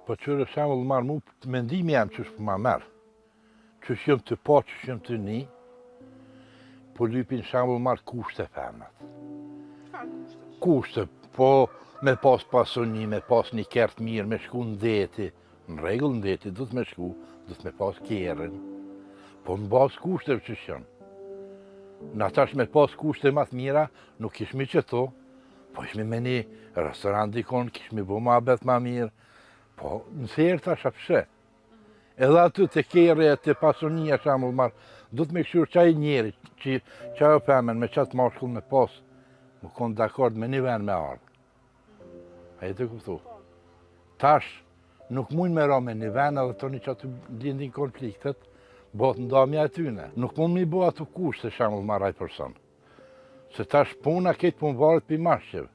Po qërë shemull marë mu, të mendimi jam qësh për ma merë. Qësh jëm të po, qësh jëm të një, po lypin shemull marë kushte femnat. Çfarë kushte? Kushte, po me pas pasoni, me pas një kert mirë, me shku në deti. Në regull në deti, du të me shku, du të me pas kjerën. Po në bas kushte qësh janë. Në atash me pas kushte matë mira, nuk ishmi qëto, po ishmi me një restorant dikon, kishmi bu ma bet ma mirë, po në serë tash apshe. Edhe aty të kjerë e të pasonia shamull marë, du të me këshur qaj njeri, që qaj o pëmen me qatë mashkull me pas, më konë dakord me një ven me ardhë. A jetë e kuptu? Tash, nuk mund me ra me një ven edhe të një që aty lindin konfliktet, botë ndamja e tyne. Nuk mund mi bo ato kushte shamull maraj person. Se tash puna ketë pun varet për mashqev.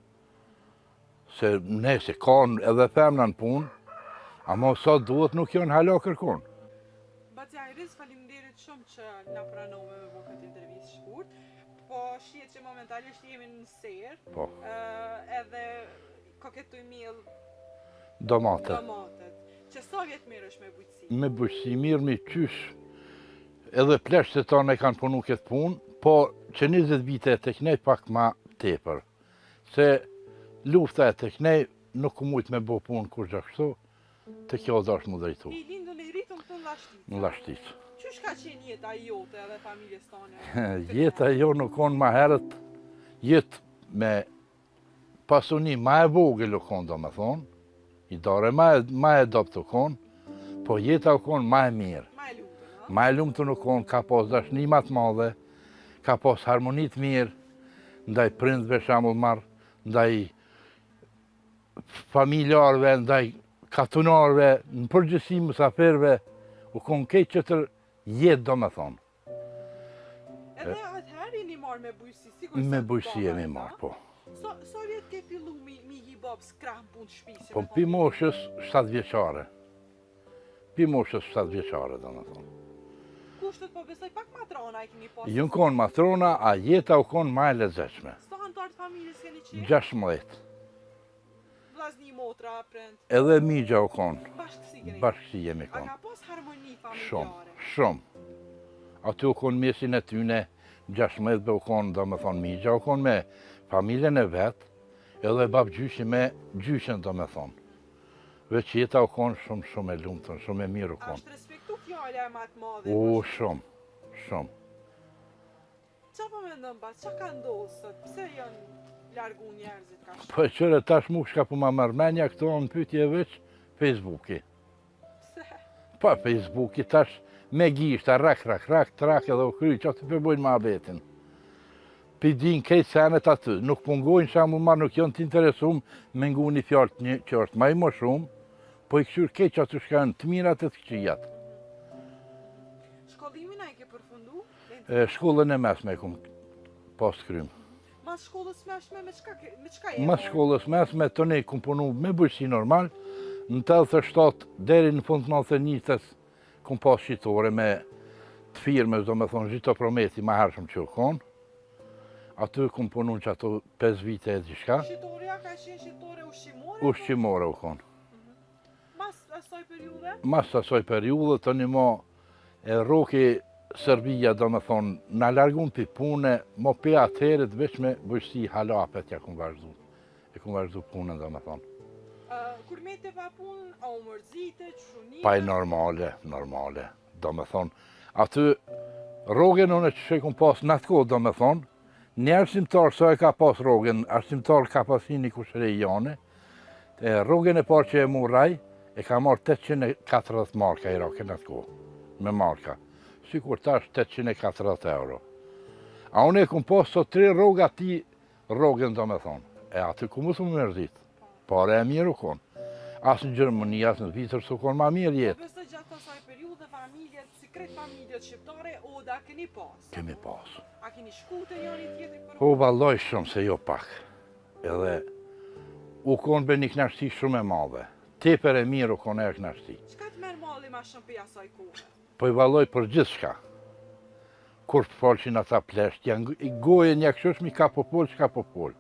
Se ne se kanë edhe femna në punë, ama sa duhet nuk janë hala kërkon. Baci Ajris, faleminderit shumë që na pranove me bo këtë intervistë shkurt, po shihet që momentalisht jemi në serë, Po. edhe ka këtu miell Domatet. Që sa vjetë mirë është me bujqësi? Me bujqësi mirë, mi qysh, edhe pleshtë të tonë e kanë punu këtë punë, po që 20 vite e tek nej pak ma tepër. Se lufta e tek nej nuk ku mujtë me bo punë kur gjashtu, të kjo dhe është më drejtu. I lindën e rritëm këtu në Lashtic. Në Lashtic. Qysh ka qenë jeta jote edhe familjes tone? Jeta jo nuk konë ma herët, jetë me pasuni ma e vogël u konë do me thonë, i dare ma e doptë u konë, po jeta u konë ma e mirë. Ma e lumtën, ha? Ma e lumtën u konë, ka pas dashnimat madhe, ka pas harmonit mirë, ndaj prindve shamull marë, ndaj familjarve, ndaj katunarve, në përgjësi musafirve, u konë kejtë qëtër jetë do me thonë. Edhe atëherë jeni marrë me bujqësi, sigur Me bujqësi jemi marë, po. Sa vjetë ke fillu mi hi babës krah në punë shpisë? Po pi moshës 7 vjeqare. Pi moshës 7 vjeqare, do me thonë. Kushtet po besoj pak matrona e keni pasur? Jënë konë matrona, a jeta u konë ma e lezeqme. Sa antarë të familjes keni qenë? 16. Vllazni, motra, prind? Edhe migja u konë. Bashkësi keni? Bashkësi jemi A konë. ka pas harmoni Shumë, familjare? shumë. Aty u konë mesin e tyne, 16 be u konë, do me thonë, migja u konë me familjen e vetë, edhe bab gjyshi me gjyshen, do me thonë. Veç jeta u konë shumë e lumëtën, shumë e mirë u konë. Ashtë respektu fjallja e matë madhe? O, shumë. Qa po me ndëm pas, qa ka ndodhë sot? Pse janë largu njerëzit ka shumë? Po e qëre tash mu shka po ma mërmenja këto në pytje veç Facebooki. Pse? Po Facebooki tash me gishta, rak, edhe u kry, që të përbojnë ma abetin. Pi din kejtë senet aty, nuk pungojnë shamu ma, nuk janë të interesum me ngu një fjallë një që është ma i më shumë, po i këshur kejtë që aty shkanë të mirat e të këqijat. Shkollimin a i ke përfundu? Shkollën e mesme e kumë pas krym. Mas shkollës meshme me qka je? Mas shkollës mesme të ne kumë punu me bujqësi normal, në 87 deri në fund 91 kumë pas shqitore me të firme, do me thonë Zhito Prometi ma hershëm që u konë. Aty kumë punu që ato 5 vite e dishka. Shqitoria ka qenë shqitore ushqimore? Ushqimore u konë. Mas asoj periude? Mas asoj periude të një mo e roki Serbia, do me thonë, në largun për pune, mo pe atëherit veç me bujqësi halapet ja kumë vazhdu. E kumë vazhdu punën, do me thonë. Kur me te pa punë, a u mërzite, qënime? Pa i normale, do me thonë. Aty rogën unë që kumë pas në atë kohë, do me thonë, një arsimtar sa e ka pas rogën, arsimtar ka pasin një kushërej jane, rogën e parë që e mu raj, e ka marrë 840 marka i rogën atë kohë, me marka. Sikur tash 840 euro. A unë e kumë pas sot 3 rogë ati rogën, do me thonë. E aty ku mu së më mërzit, pare e mirë u konë. Asë në Gjermëni, asë në Vitër, së konë ma mirë jetë. Po besoj gjatë asaj periude familjet, sekret familjet shqiptare, oda keni pas? Kemi pas. A keni shku të njëri tjetri për Po valloj shumë se jo pak. Edhe u konë be një knashti shumë e madhe. Teper e mirë u konë e knashti. Qka të merë malli ma shumë për asaj kohë? Po i valloj për gjithë shka. Kur pëfolqin ata plesht, janë goje një këshush mi ka popol, që ka popol.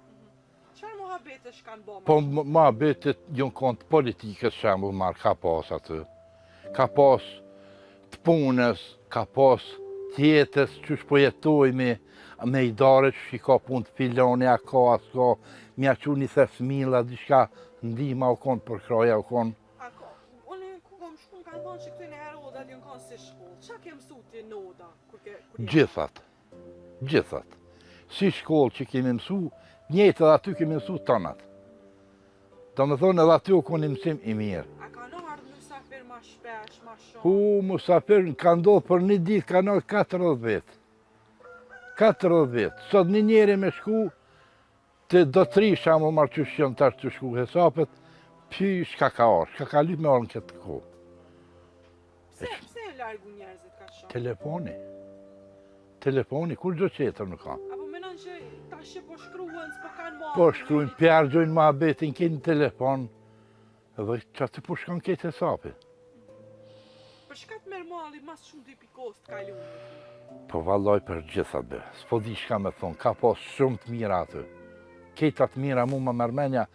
Qfarë betë shkanë bo? Po ma betet jon kont politikës shembull marr ka pas aty. Ka pas të punës, ka pas tjetës që po jetojme me i dare që i ka punë të filoni, a ka, as ka, mja që një thes mila, diçka ndihma u konë për kraja u konë. A ka, unë ku kom shku kanë thonë që këtu në herë odat jënë kanë si shkollë. Qa ke mësu ti në oda? Gjithat, gjithat. Si shkollë që kemi mësu, njëtë edhe aty kemi mësu tonat. Do me thonë edhe aty u konë mësim i mirë. A ka në ardhë musafir ma shpesh, ma shumë? Musafir ka ndodhë për një ditë ka në 40 vetë. 40 vetë. Sot një njeri me shku, të do 3 shamu marë që shqyën tash të shku hesapet, py shka ka orë, shka ka lyp me orë në këtë kohë. Pse e largu njerëzit ka shumë? Telefoni. Telefoni, kur gjo qetër nuk ka. Apo menon që tash po shkruhen, s'po kanë marrë? Po shkrujnë, pjargjojnë ma betin, keni telefon, edhe që aty po shkon këtë hesapi. Për shka të merë mali mas shumë 2 pikos të kalunë? Po valloj për gjithat be, s'po di shka me thonë, ka pas shumë të mira aty. Këta të mira mu më mërmenja,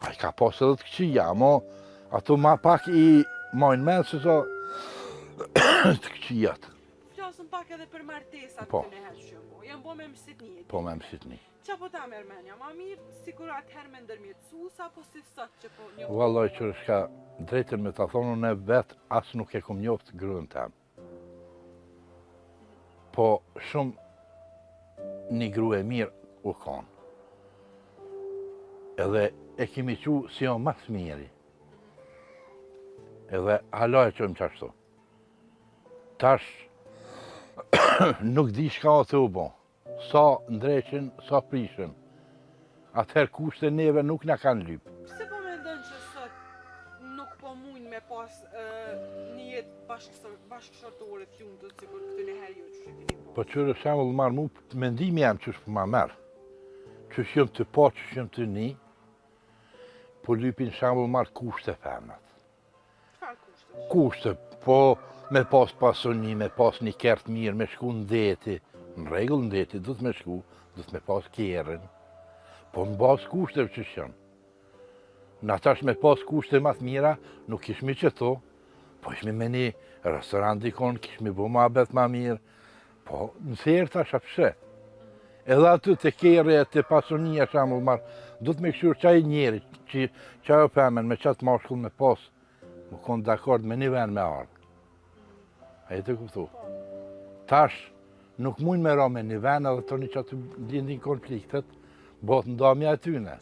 a i ka pas edhe të këqia, mo ato ma pak i mojnë menë se so të këqijat. Flasëm pak edhe për martesat Po. të në herë shumë, janë bo me mësit një. Po me mësit një. Qa po ta mërmenja, ma mirë, sikur atëherë me ndërmjetësu, sa po si sot që po një... Valloj që shka drejtën me ta thonë, unë e vetë asë nuk e kom njoft grën tem. Po shumë një gru e mirë u konë. Edhe e kemi qu si o mas miri. Edhe hala e qëmë qashtu. Tash nuk di shka o të u bo. Sa ndreqin, sa prishin. Atëherë kushte neve nuk na kanë lyp. Pse po me ndonë që sot nuk po mujnë me pas një jetë bashkëshortore të lumtët, sikur këtë në herë ju që keni po? Po qërë shemull marë mu, mendimi jam që shpo ma merë. Që shëm të po, që shëm të një, po lypin shemull marë kushte femnat. Çfarë kushte? Kushte, po me pas pasoni, me pas një kert mirë, me shku në deti. Në regull në deti, du të me shku, du të me pas kjerën. Po në bazë kushteve që shën. Në atash me pas kushte matë mira, nuk ishmi qëto, po ishmi me një restorant dikon, kishmi bu ma bet ma mirë, po në serë tash apshe. Edhe aty të kjerë e të pasonia shamull marë, du të me këshur qaj njeri, që qaj o femen me qatë mashkull me pas, më konë dakord me një ven me ardhë. A jetë e kuptu? Tash, nuk mujnë me ra me një ven edhe të një që aty lindin konfliktet, botë ndamja e tyne.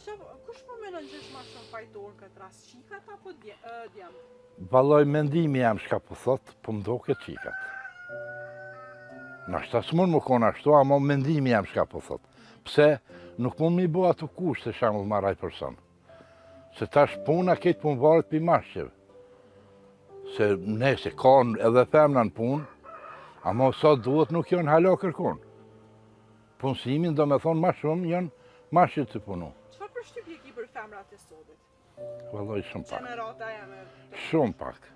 Kush po menon që është ma shumë fajtor këtë rast, qikat apo djemë? Valloj mendimi jam shka po thot, po më doke qikat. Nashta s'mon më konë ashtu, ama mendimi jam shka po thot. Pse, nuk mund mi bo ato kushte shamull maraj person. Se tash puna ketë pun varet pi mashqev. Se ne se kanë edhe femna në punë, ama sa duhet nuk janë hala kërkon. Punësimin do me thonë ma shumë janë mashqet të punu. Çfarë përshtypje ki për femrat e sotit? Valloj shumë pak. Gjenerata jeme. Shumë pak.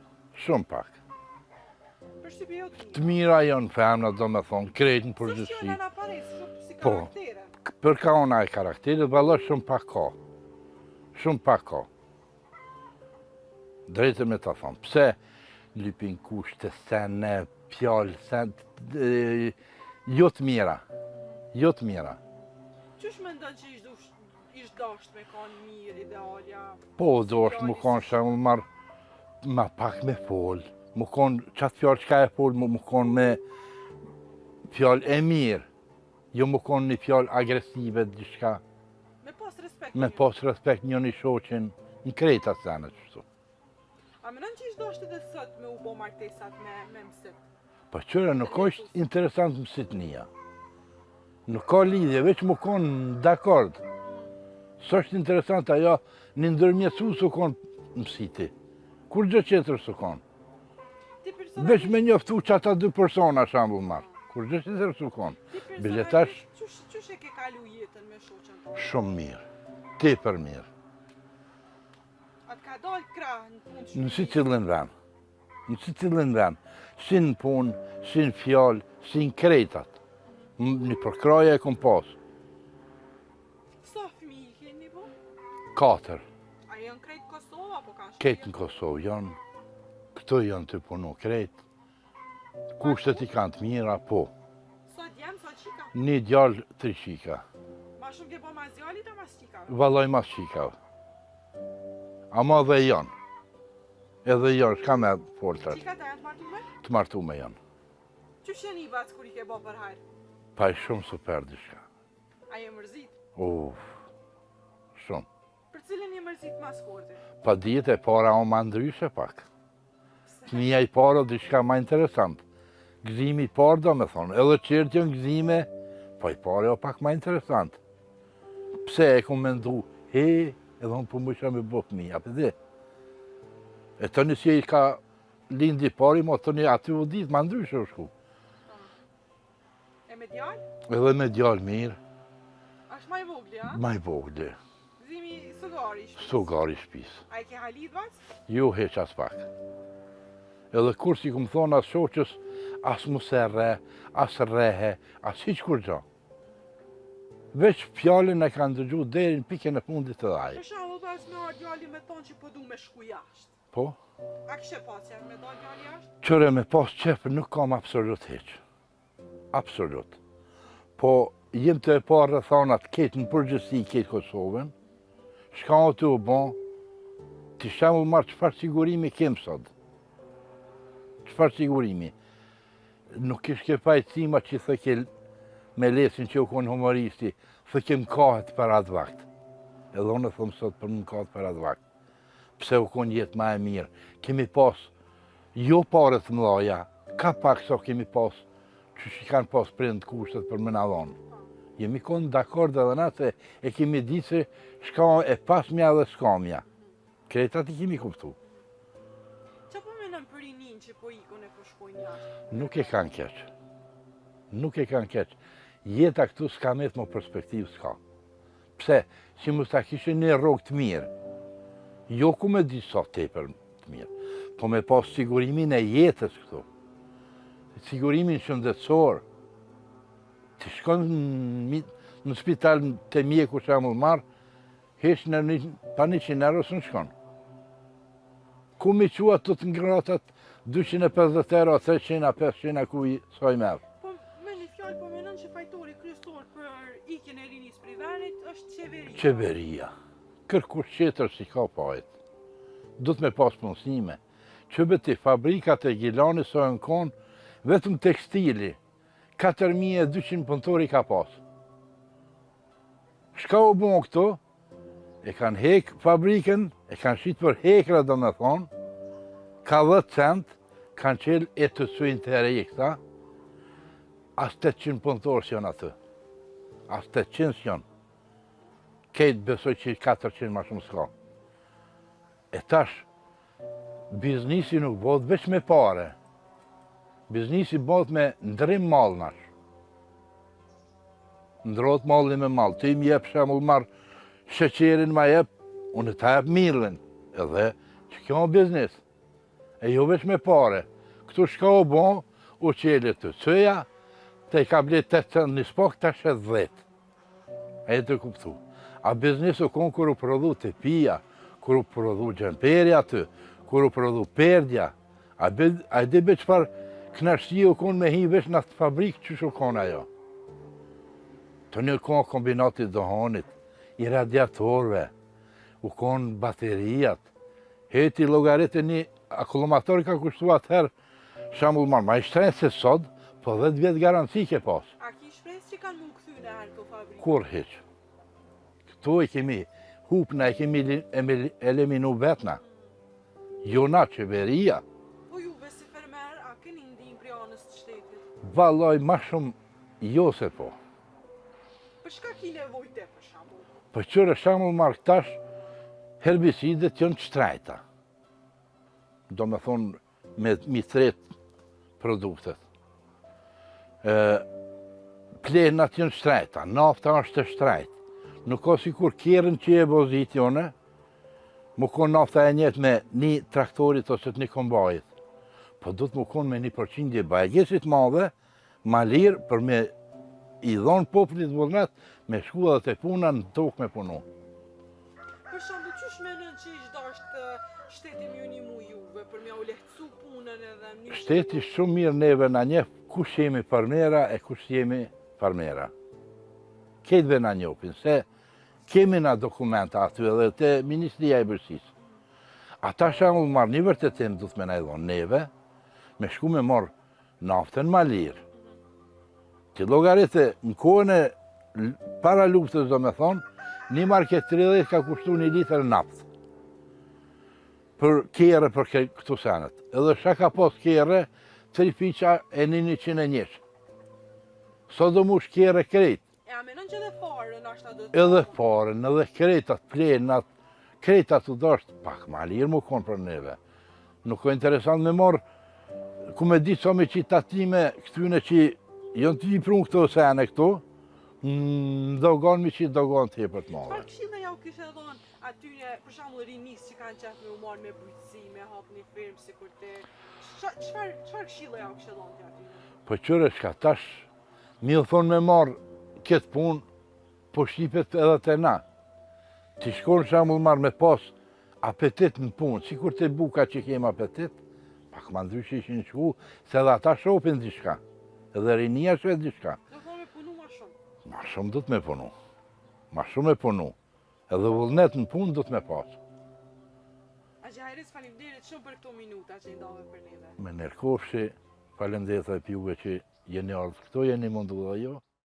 Shumë pak. Përshtypje jo të Të mira janë femna do me thonë, krejtë në Së përgjithësi. shqyona në apares, shumë si Po. karaktere. Për ka ona e karakterit, valloj shumë pak ka. Shumë pak ka. Drejtë me ta thonë, pse lypin kushte, sene, pjallë, sene, jo të mira. Jo të mira. Qysh me ndonë që ish dasht me kanë mirë, idealja? Po, do është më konë shemull marë ma pak me folë. Më konë qatë fjallë qka e folë, më konë me fjallë e mirë. Jo më konë një fjallë agresive, diçka. Me pas respekt. Me pas respekt një një shoqin, në krejta sene qështu. A menon që ish dasht edhe sot me u bo martesat me mësit? Po qëre, nuk është interesant mësit nija. Nuk ka lidhje, veç më konë dakord. Së është interesant ajo, një ndërmjetësu së konë mësiti. Kur gjë qetër së konë. Ti Veç me njoftu që ata 2 persona shambull marë. Kur gjë qetër së konë. Biletash, Qysh e ke kalu jetën me shoqen tonë? shumë mirë. Tepër mirë. A të ka dalë krah në punë që... Në si cilën ven. Në si cilën ven. Si në punë, si në fjallë, si në krejtat. Një përkraja e kom pasë. Sa fëmijë keni po? 4. A janë krejt Kosovë apo kanë Ketë në Kosovë janë. Këto janë të punu krejt. Kushtet i kanë të mira, po. Sot jam, sot qika? Një djallë 3 qika. Ma shumë ke po mas djallit a mas qikave? Valoj mas qikave. Ama dhe janë. Edhe janë, shka me foltar. Qikat e janë të martume? Të martume janë. Që sheni i bac kur i ke bo për hajrë? Pa i shumë super dishka. A je mërzit? Shumë. Për cilën je mërzit mas korte? Pa djetë e para o ma ndryshe pak. Mija i para dishka ma interesant. Gzimi i parë do me thonë, edhe qërtë janë gzime, pa i pare o pak ma interesant. Pse e ku me ndu, edhe unë për më isha me bëk mija, për dhe. E të një si i ka lindi pari, mo të një aty u ditë, ma ndryshe u shku. E me djallë? Edhe me djallë mirë, Ashtë ma i vogli, a? ma i vogli, Gzimi sugari shpis. sugari shpis. A i ke halit bac? Jo heq as pak. Edhe kur si këmë thonë as shoqës, as mu se re, as rehe, as hiq kur gjo. Veç fjallin e kanë dëgju deri në pikën e fundit të dhaj. Për shumë bac me arë djalli me tonë që po du me shku jashtë. Po, A kështë pas që me dal djalli jashtë? qëre me pas qepë nuk kam absolut heq. Absolut. Po, jem të e parë rëthanat ketë në përgjësi ketë Kosovën, shka o të u bon, të shemull marë qëfar sigurimi kem sot. Qëfar sigurimi? Nuk ish ke pajtësima që thë ke me lesin që u konë humoristi, thë kem kahet për atë vakt. Edhe unë e thëmë sot për më kahet për atë vakt. Pse u konë jetë ma e mirë. Kemi pas, jo pare të mdoja, ka pak so kemi pas, që që kanë pas prind kushtet për më në dhonë. Jemi konë dakord edhe na se e kemi ditë se shka e pasmja dhe s'kamja. Kretat i kemi kuptu. Që po menëm për rinin që po ikon e po shkojnë jashtë? Nuk e kanë keq. Nuk e kanë keq. Jeta këtu s'ka met më perspektivë s'ka. Pse? Si mu ta kishe një rrugë të mirë. Jo ku me di sa tepër të mirë. Po me pas sigurimin e jetës këtu. Sigurimin shëndetësor. Të shkon në spital të mjeku që amull marë, hesh në pa 100 euro së në shkon. Ku mi qua të të ngratat 250 euro, 300, 500, ku i saj merë. Po me një fjallë po menën që fajtori kryesor për ikjen e rinis prej venit është qeveria. Qeveria. Kërkush qetër si ka pajt. Du të me pas punësime. Që beti fabrikat e Gjilani së në konë, vetëm tekstili, 4200 punëtori ka pas. Shka u bon këto, e kanë hek fabrikën, e kanë shqit për hekra do me thonë, ka 10 cent, kanë qelë e të sujnë të rejkta, as 800 punëtorë që janë atë. As 800 që janë. Kejtë besoj që 400 ma shumë s'ka. E tash, biznisi nuk bëhet veç me pare. Biznisi bëhet me ndrim mall nash. Ndrot malli me mall. Ti më jep shemull marr sheqerin ma jep, unë ta jep mirën. Edhe që kjo është biznes. E jo veç me pare. Këtu shka u bon, u qelit të cëja, te i ka blet 800 një spok, ta shet 10. E të kuptu. A biznesu konë kër u prodhu të pia, kër u prodhu gjemperi aty, kër u prodhu perdja, a di be qëfar knashtje u konë me hi veç në atë fabrikë që shu konë ajo. Të një konë kombinatit dohonit, i radiatorve, u konë baterijat, heti logaritë një akumullatori ka kushtu atëherë shamull marë, ma i shtrenë se sot, po 10 vjetë garanci ke pas. A ki shpresë që kanë mu këthy në herë të fabrikë? Kur heq. Këto e kemi hupna, e kemi eliminu vetna. Jo na qeveria. Po juve si fermer, a keni ndim për anës të shtetit? Valoj ma shumë jo se po. Për shka ki nevojte për shambull? Për qërë shamull marrë këtash, herbicidet janë shtrejta. Do me thonë me mitret produktet. Plenat janë shtrejta, nafta është e shtrejt. Nuk ka si kur kjerën që e bozit jone, mu konë nafta e njetë me një traktorit ose të një kombajit. Po du të mu konë me 1% bajegesit madhe, ma lirë për me i dhonë popullit vullnet me shku dhe të puna në tokë me punu. Për shteti më unimu juve për m'ja u lehtësu punën edhe mënyrë? Shteti shumë mirë neve na njeh kush jemi farmera e kush jemi farmera. Ketëve na njohin, se kemi na dokumenta aty edhe te Ministria e Bërësisë. Ata shembull marrë një vërtetim du të me na i dhonë neve, me shku me morë naftën ma lirë. Që llogaritë në kohën e para luftës do me thonë, një marke 30 ka kushtu një litër naftë. Për kere për këtu senet. Edhe shka ka pos kere, 3 fiqa e 101. Sot do mush kere krejt. E a menon që edhe farën ashta do të... Edhe farën, edhe krejtat, plenat, krejtat të dështë pak ma lirë më konë për neve. Nuk o interesant me morë, ku me ditë sa me qitë tatime, këtyne që jënë të vipru këto sene këto, dogon me qitë dogon të për të madhe. Çfarë këshilla ja u kishe dhënë atyre, për shembull rinis që kanë qef me u marrë me bujqësi, me hap një firmë sikur te... Çfarë këshilla ja u kishe dhënë ti atyre? Po qëre shka tash, mi dhe thonë me marë këtë punë, po shqipet edhe të na. Ti shkonë shembull marë me pas apetit në punë, si kur të buka që kemë apetit, pak ma ndryshë ishin shku, se edhe ata shopin diçka, edhe rinia shet diçka. Do thonë me punu ma shumë. Ma shumë du të me punu, ma shumë me punu, edhe vullnet në punë du të me pas. A Gjahajris, faleminderit shumë për këto minuta që i ndave për neve. Me nërkofshi, falenderit dhe pjuve që jeni ardhë këto, jeni mundu dhe jo.